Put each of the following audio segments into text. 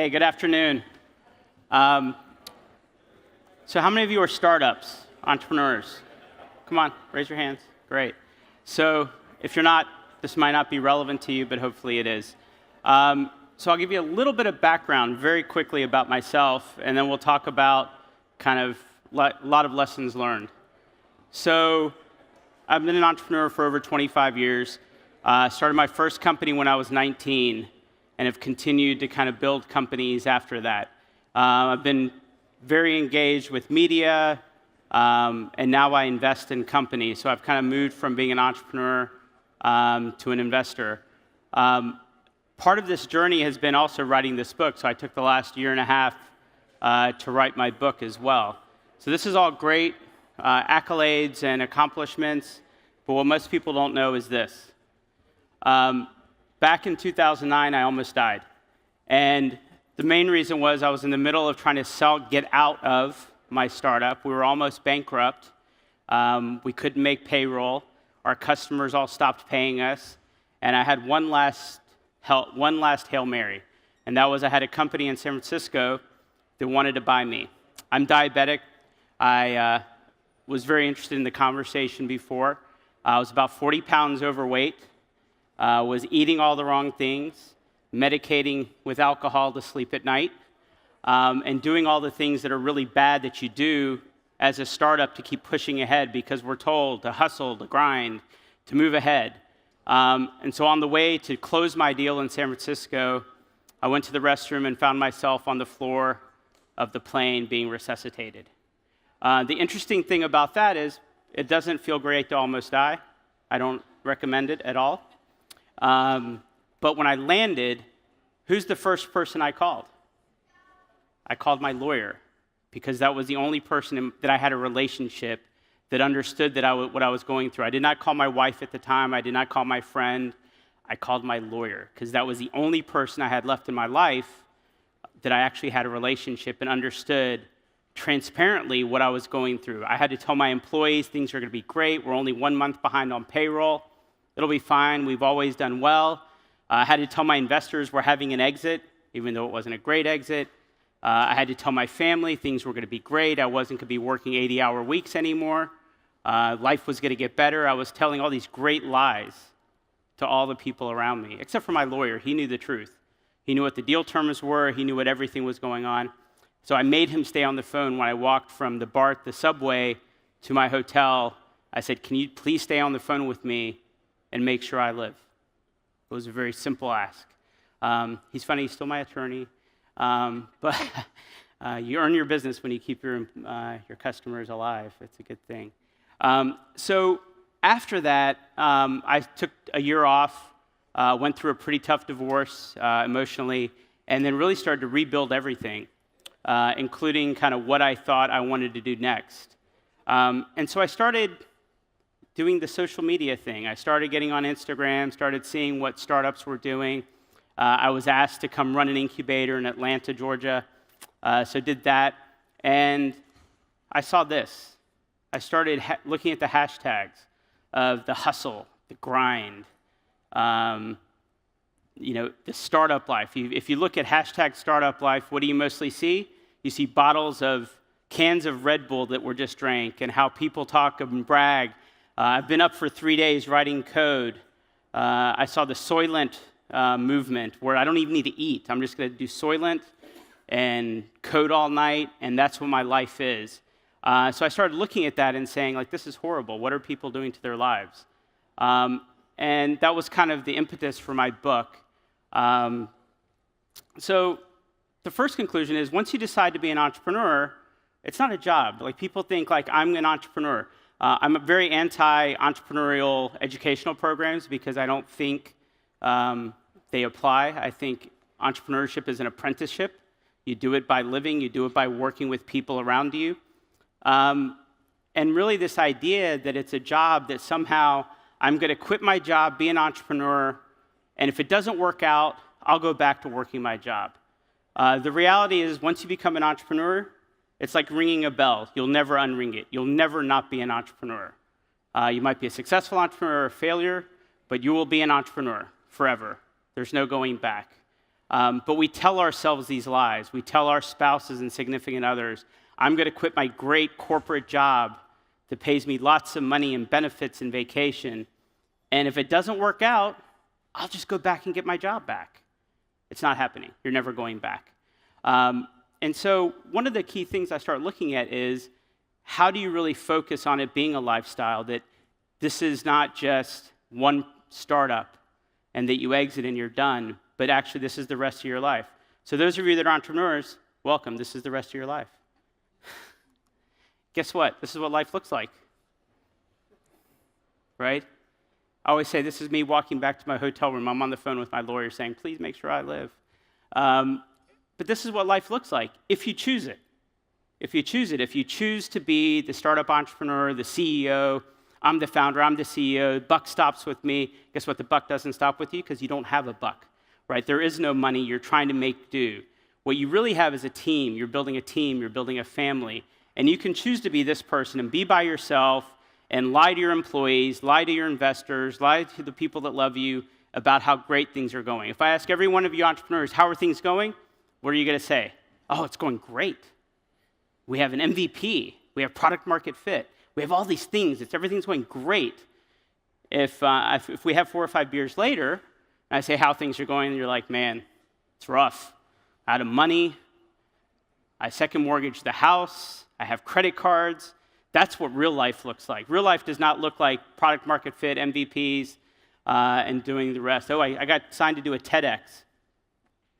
Hey, good afternoon. So how many of you are startups, entrepreneurs? Come on, raise your hands. Great. So if you're not, this might not be relevant to you, but hopefully it is. So I'll give you a little bit of background very quickly about myself, and then we'll talk about kind of a lot of lessons learned. So I've been an entrepreneur for over 25 years. Started my first company when I was 19, and have continued to kind of build companies after that. I've been very engaged with media, and now I invest in companies. So I've kind of moved from being an entrepreneur to an investor. Part of this journey has been also writing this book. So I took the last year and a half to write my book as well. So this is all great accolades and accomplishments, but what most people don't know is this. Back in 2009, I almost died. And the main reason was I was in the middle of trying to get out of my startup. We were almost bankrupt. We couldn't make payroll. Our customers all stopped paying us. And I had one last Hail Mary. And that was I had a company in San Francisco that wanted to buy me. I'm diabetic. I was very interested in the conversation before. I was about 40 pounds overweight. Was eating all the wrong things, medicating with alcohol to sleep at night, and doing all the things that are really bad that you do as a startup to keep pushing ahead because we're told to hustle, to grind, to move ahead. And so on the way to close my deal in San Francisco, I went to the restroom and found myself on the floor of the plane being resuscitated. The interesting thing about that is it doesn't feel great to almost die. I don't recommend it at all. But when I landed, who's the first person I called? I called my lawyer because that was the only person that I had a relationship that understood what I was going through. I did not call my wife at the time. I did not call my friend. I called my lawyer because that was the only person I had left in my life that I actually had a relationship and understood transparently what I was going through. I had to tell my employees things are going to be great. We're only 1 month behind on payroll. It'll be fine. We've always done well. I had to tell my investors we're having an exit, even though it wasn't a great exit. I had to tell my family things were going to be great. I wasn't going to be working 80-hour weeks anymore. Life was going to get better. I was telling all these great lies to all the people around me, except for my lawyer. He knew the truth. He knew what the deal terms were. He knew what everything was going on. So I made him stay on the phone when I walked from the subway to my hotel. I said, can you please stay on the phone with me and make sure I live? It was a very simple ask. He's funny, he's still my attorney, but you earn your business when you keep your customers alive. It's a good thing. So after that, I took a year off, went through a pretty tough divorce emotionally, and then really started to rebuild everything, including kind of what I thought I wanted to do next. And so I started doing the social media thing. I started getting on Instagram, started seeing what startups were doing. I was asked to come run an incubator in Atlanta, Georgia, so did that. And I saw this. I started looking at the hashtags of the hustle, the grind, the startup life. If you look at hashtag startup life, what do you mostly see? You see cans of Red Bull that were just drank and how people talk and brag. I've been up for 3 days writing code. I saw the Soylent movement where I don't even need to eat. I'm just going to do Soylent and code all night, and that's what my life is. So I started looking at that and saying, like, this is horrible. What are people doing to their lives? And that was kind of the impetus for my book. So the first conclusion is once you decide to be an entrepreneur, it's not a job. Like, people think, like, I'm an entrepreneur. I'm very anti-entrepreneurial educational programs because I don't think they apply. I think entrepreneurship is an apprenticeship. You do it by living. You do it by working with people around you. And really this idea that it's a job that somehow I'm going to quit my job, be an entrepreneur, and if it doesn't work out, I'll go back to working my job. The reality is once you become an entrepreneur, it's like ringing a bell. You'll never unring it. You'll never not be an entrepreneur. You might be a successful entrepreneur or a failure, but you will be an entrepreneur forever. There's no going back. But we tell ourselves these lies. We tell our spouses and significant others, I'm going to quit my great corporate job that pays me lots of money and benefits and vacation. And if it doesn't work out, I'll just go back and get my job back. It's not happening. You're never going back. And so one of the key things I start looking at is, how do you really focus on it being a lifestyle, that this is not just one startup and that you exit and you're done, but actually this is the rest of your life. So those of you that are entrepreneurs, welcome. This is the rest of your life. Guess what? This is what life looks like, right? I always say, this is me walking back to my hotel room. I'm on the phone with my lawyer saying, please make sure I live. But this is what life looks like if you choose it. If you choose it, if you choose to be the startup entrepreneur, the CEO, I'm the founder, I'm the CEO, buck stops with me. Guess what? The buck doesn't stop with you because you don't have a buck, right? There is no money. You're trying to make do. What you really have is a team. You're building a team. You're building a family. And you can choose to be this person and be by yourself and lie to your employees, lie to your investors, lie to the people that love you about how great things are going. If I ask every one of you entrepreneurs, how are things going? What are you going to say? Oh, it's going great. We have an MVP. We have product market fit. We have all these things. Everything's going great. If we have 4 or 5 beers later, and I say how things are going, and you're like, man, it's rough. Out of money. I second mortgage the house. I have credit cards. That's what real life looks like. Real life does not look like product market fit, MVPs, and doing the rest. Oh, I got signed to do a TEDx.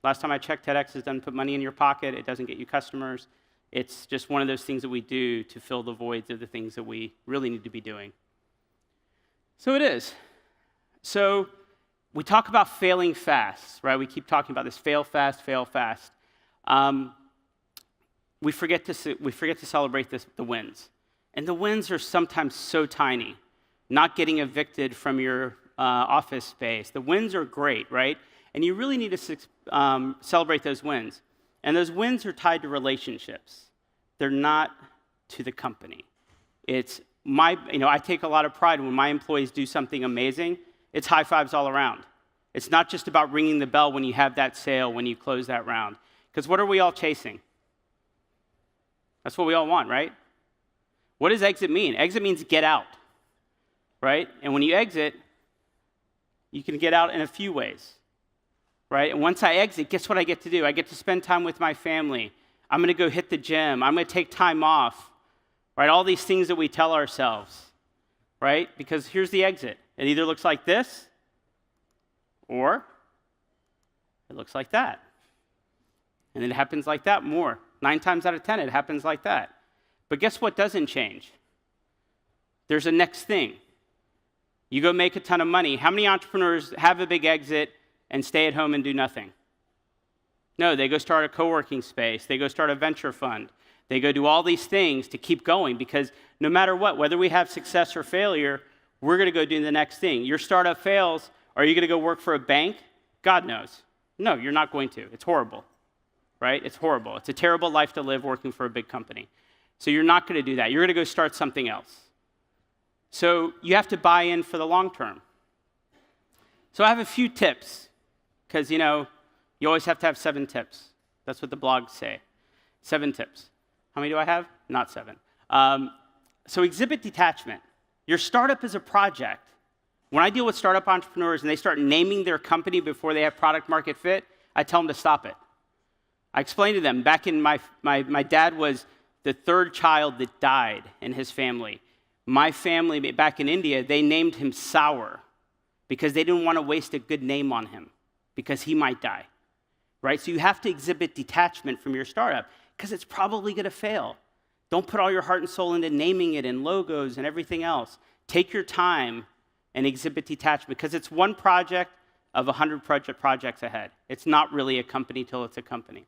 Last time I checked, TEDx doesn't put money in your pocket. It doesn't get you customers. It's just one of those things that we do to fill the voids of the things that we really need to be doing. So it is. So we talk about failing fast, right? We keep talking about this fail fast, fail fast. We forget to celebrate the wins. And the wins are sometimes so tiny. Not getting evicted from your office space. The wins are great, right? And you really need to celebrate those wins. And those wins are tied to relationships. They're not to the company. It's I take a lot of pride when my employees do something amazing. It's high fives all around. It's not just about ringing the bell when you have that sale, when you close that round. Because what are we all chasing? That's what we all want, right? What does exit mean? Exit means get out, right? And when you exit, you can get out in a few ways, right? And once I exit, guess what I get to do? I get to spend time with my family. I'm going to go hit the gym. I'm going to take time off, right? All these things that we tell ourselves, right? Because here's the exit. It either looks like this or it looks like that. And it happens like that more. 9 times out of 10, it happens like that. But guess what doesn't change? There's a next thing. You go make a ton of money. How many entrepreneurs have a big exit and stay at home and do nothing? No, they go start a co-working space. They go start a venture fund. They go do all these things to keep going, because no matter what, whether we have success or failure, we're going to go do the next thing. Your startup fails. Are you going to go work for a bank? God knows. No, you're not going to. It's horrible, right? It's horrible. It's a terrible life to live working for a big company. So you're not going to do that. You're going to go start something else. So you have to buy in for the long term. So I have a few tips, because, you always have to have 7 tips. That's what the blogs say. 7 tips. How many do I have? Not 7. So exhibit detachment. Your startup is a project. When I deal with startup entrepreneurs and they start naming their company before they have product market fit, I tell them to stop it. I explain to them, back in my dad was the 3rd child that died in his family. My family, back in India, they named him Sour because they didn't want to waste a good name on him because he might die, right? So you have to exhibit detachment from your startup because it's probably going to fail. Don't put all your heart and soul into naming it and logos and everything else. Take your time and exhibit detachment, because it's one project of 100 projects ahead. It's not really a company till it's a company.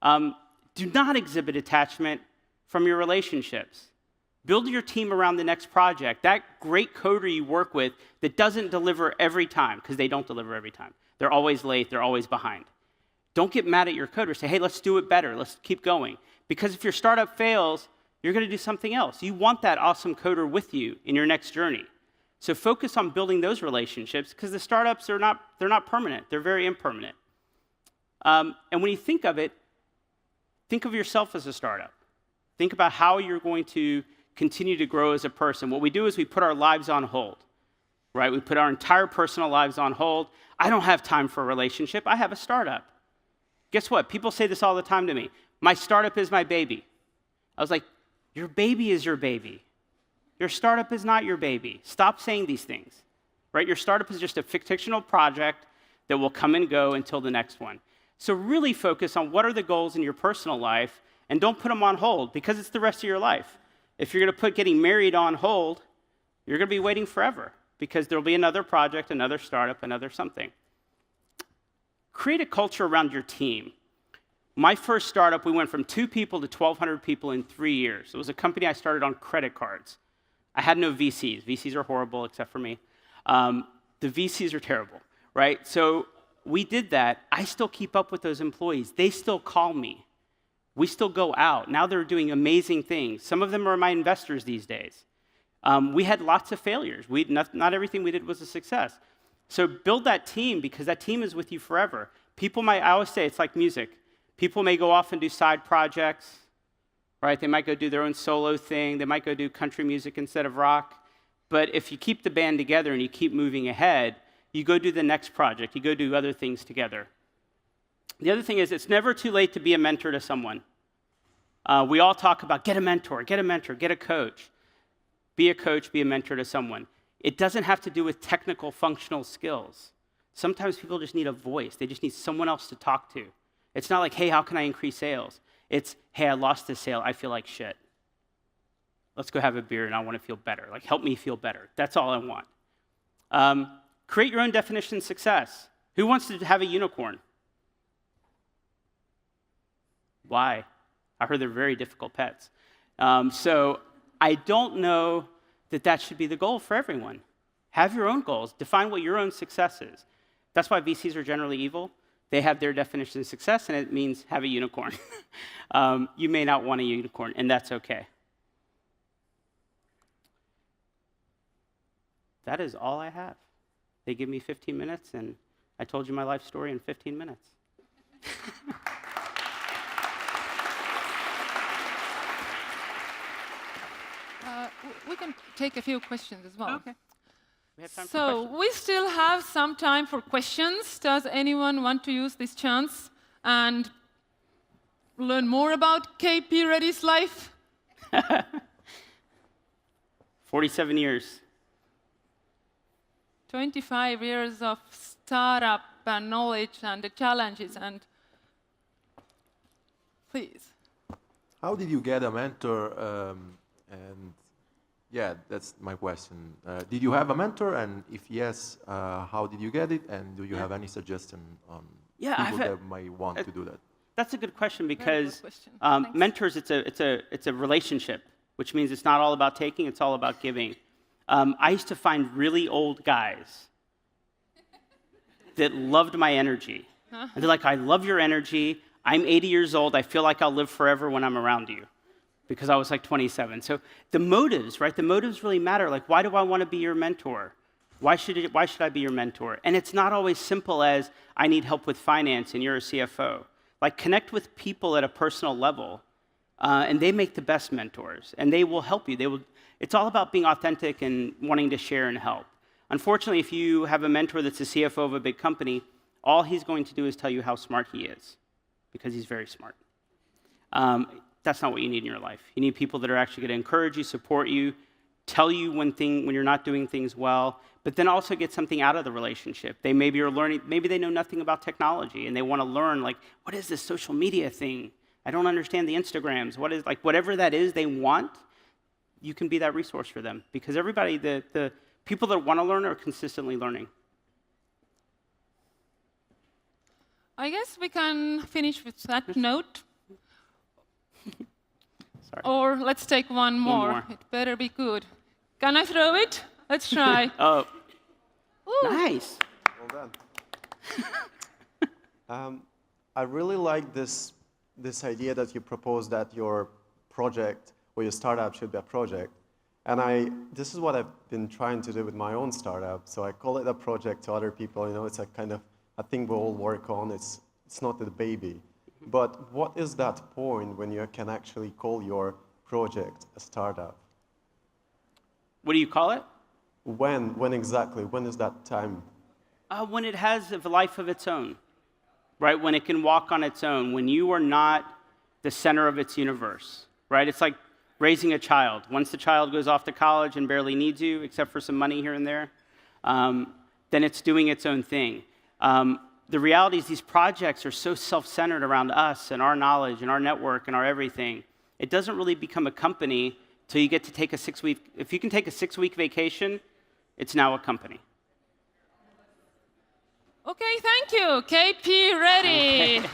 Do not exhibit attachment from your relationships. Build your team around the next project. That great coder you work with that doesn't deliver every time, because they don't deliver every time. They're always late. They're always behind. Don't get mad at your coder. Say, hey, let's do it better. Let's keep going. Because if your startup fails, you're going to do something else. You want that awesome coder with you in your next journey. So focus on building those relationships, because the startups they're not permanent. They're very impermanent. And when you think of it, think of yourself as a startup. Think about how you're going to continue to grow as a person. What we do is we put our lives on hold, right? We put our entire personal lives on hold. I don't have time for a relationship. I have a startup. Guess what? People say this all the time to me. My startup is my baby. I was like, your baby is your baby. Your startup is not your baby. Stop saying these things, right? Your startup is just a fictional project that will come and go until the next one. So really focus on what are the goals in your personal life, and don't put them on hold, because it's the rest of your life. If you're going to put getting married on hold, you're going to be waiting forever, because there'll be another project, another startup, another something. Create a culture around your team. My first startup, we went from 2 people to 1,200 people in 3 years. It was a company I started on credit cards. I had no VCs. VCs are horrible, except for me. The VCs are terrible, right? So we did that. I still keep up with those employees. They still call me. We still go out. Now they're doing amazing things. Some of them are my investors these days. We had lots of failures. Not everything we did was a success. So build that team, because that team is with you forever. I always say it's like music. People may go off and do side projects, right? They might go do their own solo thing. They might go do country music instead of rock. But if you keep the band together and you keep moving ahead, you go do the next project. You go do other things together. The other thing is, it's never too late to be a mentor to someone. We all talk about get a mentor, get a coach. Be a coach, be a mentor to someone. It doesn't have to do with technical, functional skills. Sometimes people just need a voice. They just need someone else to talk to. It's not like, hey, how can I increase sales? It's, hey, I lost this sale. I feel like shit. Let's go have a beer and I want to feel better. Like, help me feel better. That's all I want. Create your own definition of success. Who wants to have a unicorn? Why? I heard they're very difficult pets. So I don't know that should be the goal for everyone. Have your own goals. Define what your own success is. That's why VCs are generally evil. They have their definition of success, and it means have a unicorn. You may not want a unicorn, and that's okay. That is all I have. They give me 15 minutes, and I told you my life story in 15 minutes. We can take a few questions as well. Okay. We have time for questions. We still have some time for questions. Does anyone want to use this chance and learn more about KP Reddy's life? 47 years. 25 years of startup and knowledge and the challenges, and please. How did you get a mentor? And yeah, that's my question. Did you have a mentor? And if yes, how did you get it? And do you have any suggestion on people that might want to do that? That's a good question, because mentors, it's a relationship, which means it's not all about taking, it's all about giving. I used to find really old guys that loved my energy. And they're like, I love your energy. I'm 80 years old. I feel like I'll live forever when I'm around you, because I was like 27. So the motives, right? The motives really matter. Like, why do I want to be your mentor? Why should I be your mentor? And it's not always simple as, I need help with finance and you're a CFO. Like, connect with people at a personal level, and they make the best mentors, and they will help you. It's all about being authentic and wanting to share and help. Unfortunately, if you have a mentor that's a CFO of a big company, all he's going to do is tell you how smart he is, because he's very smart. That's not what you need in your life. You need people that are actually going to encourage you, support you, tell you when you're not doing things well, but then also get something out of the relationship. They maybe are learning, maybe they know nothing about technology, and they want to learn, like, what is this social media thing? I don't understand the Instagrams. Whatever that is they want, you can be that resource for them, because everybody, the people that want to learn are consistently learning. I guess we can finish with that note. Sorry. Or let's take one more. It better be good. Can I throw it? Let's try. Oh, Ooh. nice. Well done. I really like this idea that you proposed, that your project or your startup should be a project. And this is what I've been trying to do with my own startup. So I call it a project to other people. You know, it's a kind of a thing we all work on. It's it's not a baby. But what is that point when you can actually call your project a startup? What do you call it? When exactly? When is that time? When it has a life of its own, right? When it can walk on its own, when you are not the center of its universe, right? It's like raising a child. Once the child goes off to college and barely needs you, except for some money here and there, then it's doing its own thing. The reality is these projects are so self-centered around us and our knowledge and our network and our everything. It doesn't really become a company till you get to take a 6-week. If you can take a 6-week vacation, it's now a company. Okay, thank you, KP Reddy. Okay.